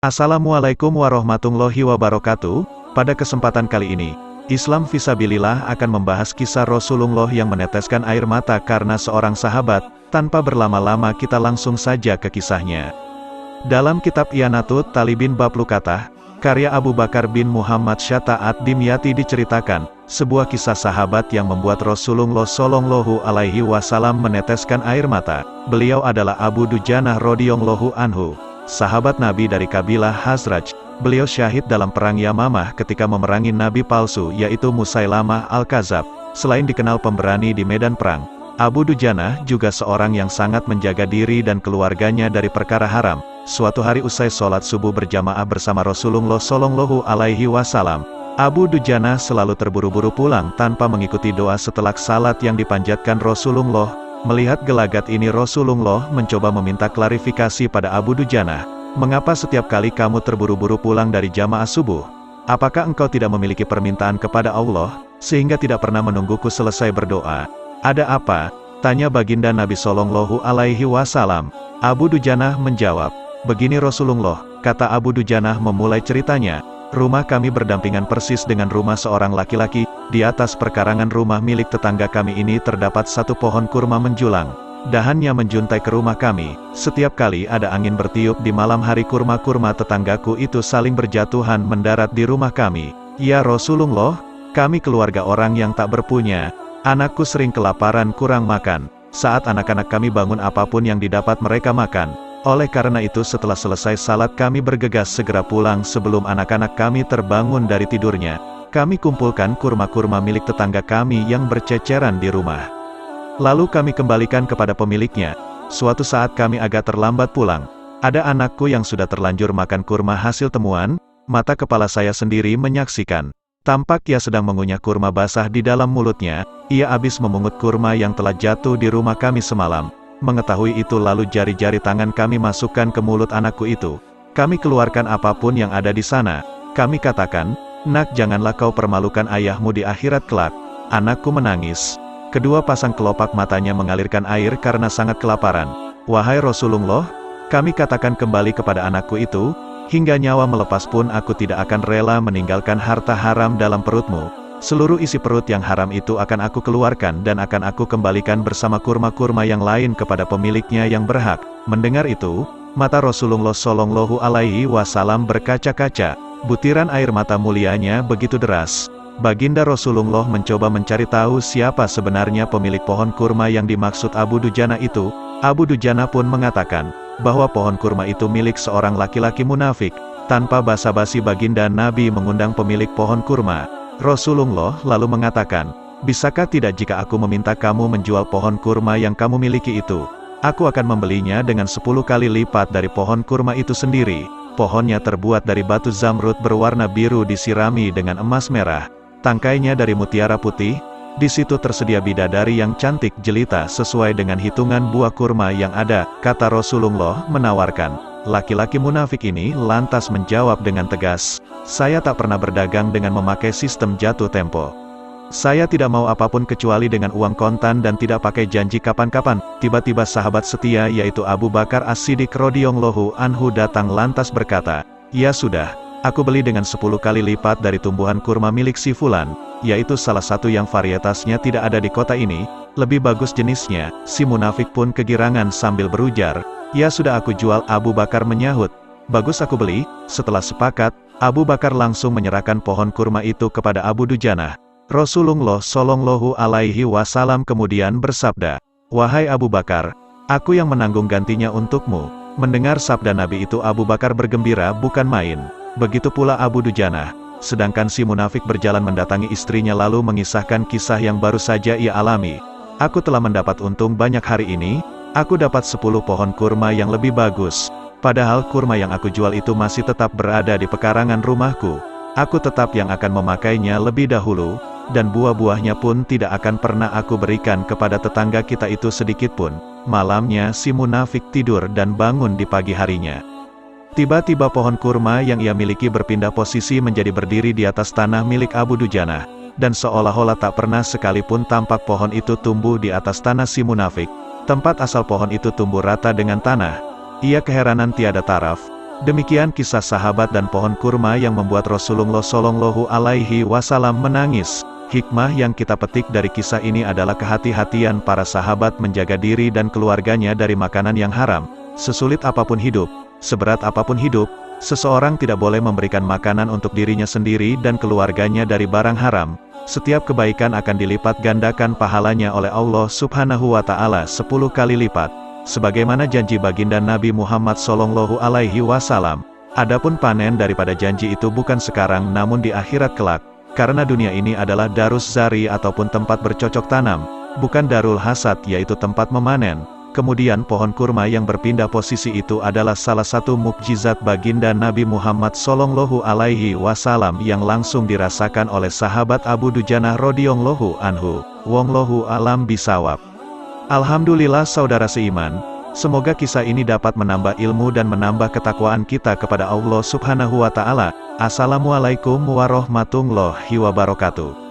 Assalamualaikum warahmatullahi wabarakatuh. Pada kesempatan kali ini, Islam Fisabilillah akan membahas kisah Rasulullah yang meneteskan air mata karena seorang sahabat. Tanpa berlama-lama kita langsung saja ke kisahnya. Dalam kitab Ianatut Talibin Bab Lukatah, karya Abu Bakar bin Muhammad Syata'at Dimyati diceritakan, sebuah kisah sahabat yang membuat Rasulullah Shallallahu Alaihi Wasallam meneteskan air mata. Beliau adalah Abu Dujanah radhiyallahu anhu, sahabat Nabi dari kabilah Khazraj. Beliau syahid dalam perang Yamamah ketika memerangi Nabi palsu yaitu Musailamah Al-Kadzab. Selain dikenal pemberani di medan perang, Abu Dujanah juga seorang yang sangat menjaga diri dan keluarganya dari perkara haram. Suatu hari usai sholat subuh berjamaah bersama Rasulullah Shallallahu Alaihi Wasallam, Abu Dujanah selalu terburu-buru pulang tanpa mengikuti doa setelah salat yang dipanjatkan Rasulullah. Melihat gelagat ini Rasulullah mencoba meminta klarifikasi pada Abu Dujanah. Mengapa setiap kali kamu terburu-buru pulang dari jamaah subuh? Apakah engkau tidak memiliki permintaan kepada Allah, sehingga tidak pernah menungguku selesai berdoa? Ada apa? Tanya baginda Nabi Shallallahu Alaihi Wasallam. Abu Dujanah menjawab, begini Rasulullah, kata Abu Dujanah memulai ceritanya. Rumah kami berdampingan persis dengan rumah seorang laki-laki. Di atas perkarangan rumah milik tetangga kami ini terdapat satu pohon kurma menjulang. Dahannya menjuntai ke rumah kami. Setiap kali ada angin bertiup di malam hari kurma-kurma tetanggaku itu saling berjatuhan mendarat di rumah kami. Ya Rasulullah, kami keluarga orang yang tak berpunya. Anakku sering kelaparan kurang makan. Saat anak-anak kami bangun apapun yang didapat mereka makan. Oleh karena itu setelah selesai salat kami bergegas segera pulang sebelum anak-anak kami terbangun dari tidurnya. Kami kumpulkan kurma-kurma milik tetangga kami yang berceceran di rumah. Lalu kami kembalikan kepada pemiliknya. Suatu saat kami agak terlambat pulang. Ada anakku yang sudah terlanjur makan kurma hasil temuan. Mata kepala saya sendiri menyaksikan. Tampak ia sedang mengunyah kurma basah di dalam mulutnya. Ia habis memungut kurma yang telah jatuh di rumah kami semalam. Mengetahui itu lalu jari-jari tangan kami masukkan ke mulut anakku itu. Kami keluarkan apapun yang ada di sana. Kami katakan, nak janganlah kau permalukan ayahmu di akhirat kelak. Anakku menangis. Kedua pasang kelopak matanya mengalirkan air karena sangat kelaparan. Wahai Rasulullah, kami katakan kembali kepada anakku itu, hingga nyawa melepas pun aku tidak akan rela meninggalkan harta haram dalam perutmu. Seluruh isi perut yang haram itu akan aku keluarkan dan akan aku kembalikan bersama kurma-kurma yang lain kepada pemiliknya yang berhak. Mendengar itu, mata Rasulullah Shallallahu Alaihi Wasallam berkaca-kaca. Butiran air mata mulianya begitu deras. Baginda Rasulullah mencoba mencari tahu siapa sebenarnya pemilik pohon kurma yang dimaksud Abu Dujanah itu. Abu Dujanah pun mengatakan bahwa pohon kurma itu milik seorang laki-laki munafik. Tanpa basa-basi baginda Nabi mengundang pemilik pohon kurma. Rasulullah lalu mengatakan, bisakah tidak jika aku meminta kamu menjual pohon kurma yang kamu miliki itu? Aku akan membelinya dengan 10 kali lipat dari pohon kurma itu sendiri. Pohonnya terbuat dari batu zamrud berwarna biru disirami dengan emas merah. Tangkainya dari mutiara putih. Di situ tersedia bidadari yang cantik jelita sesuai dengan hitungan buah kurma yang ada, kata Rasulullah menawarkan. Laki-laki munafik ini lantas menjawab dengan tegas, saya tak pernah berdagang dengan memakai sistem jatuh tempo. Saya tidak mau apapun kecuali dengan uang kontan dan tidak pakai janji kapan-kapan. Tiba-tiba sahabat setia yaitu Abu Bakar As-Siddiq radhiyallahu anhu datang lantas berkata, ya sudah, aku beli dengan 10 kali lipat dari tumbuhan kurma milik si Fulan, yaitu salah satu yang varietasnya tidak ada di kota ini, lebih bagus jenisnya. Si munafik pun kegirangan sambil berujar, ya sudah aku jual. Abu Bakar menyahut, bagus aku beli. Setelah sepakat, Abu Bakar langsung menyerahkan pohon kurma itu kepada Abu Dujanah. Rasulullah Shallallahu Alaihi Wasallam kemudian bersabda, wahai Abu Bakar, aku yang menanggung gantinya untukmu. Mendengar sabda Nabi itu Abu Bakar bergembira bukan main. Begitu pula Abu Dujanah. Sedangkan si munafik berjalan mendatangi istrinya lalu mengisahkan kisah yang baru saja ia alami. Aku telah mendapat untung banyak hari ini. Aku dapat 10 pohon kurma yang lebih bagus. Padahal kurma yang aku jual itu masih tetap berada di pekarangan rumahku. Aku tetap yang akan memakainya lebih dahulu, dan buah-buahnya pun tidak akan pernah aku berikan kepada tetangga kita itu sedikit pun. Malamnya si munafik tidur dan bangun di pagi harinya. Tiba-tiba pohon kurma yang ia miliki berpindah posisi menjadi berdiri di atas tanah milik Abu Dujanah. Dan seolah-olah tak pernah sekalipun tampak pohon itu tumbuh di atas tanah si munafik. Tempat asal pohon itu tumbuh rata dengan tanah. Ia keheranan tiada taraf. Demikian kisah sahabat dan pohon kurma yang membuat Rasulullah Shallallahu Alaihi Wasallam menangis. Hikmah yang kita petik dari kisah ini adalah kehati-hatian para sahabat menjaga diri dan keluarganya dari makanan yang haram. Sesulit apapun hidup, seberat apapun hidup, seseorang tidak boleh memberikan makanan untuk dirinya sendiri dan keluarganya dari barang haram. Setiap kebaikan akan dilipat gandakan pahalanya oleh Allah Subhanahu wa Ta'ala 10 kali lipat. Sebagaimana janji baginda Nabi Muhammad Shallallahu Alaihi Wasallam. Adapun panen daripada janji itu bukan sekarang namun di akhirat kelak. Karena dunia ini adalah darus zari ataupun tempat bercocok tanam, bukan darul hasad yaitu tempat memanen. Kemudian pohon kurma yang berpindah posisi itu adalah salah satu mukjizat baginda Nabi Muhammad Shallallahu Alaihi Wasallam yang langsung dirasakan oleh sahabat Abu Dujanah radhiyallahu anhu. Wallahu alam bisawab. Alhamdulillah saudara seiman, semoga kisah ini dapat menambah ilmu dan menambah ketakwaan kita kepada Allah Subhanahu wa Ta'ala. Assalamualaikum warahmatullahi wabarakatuh.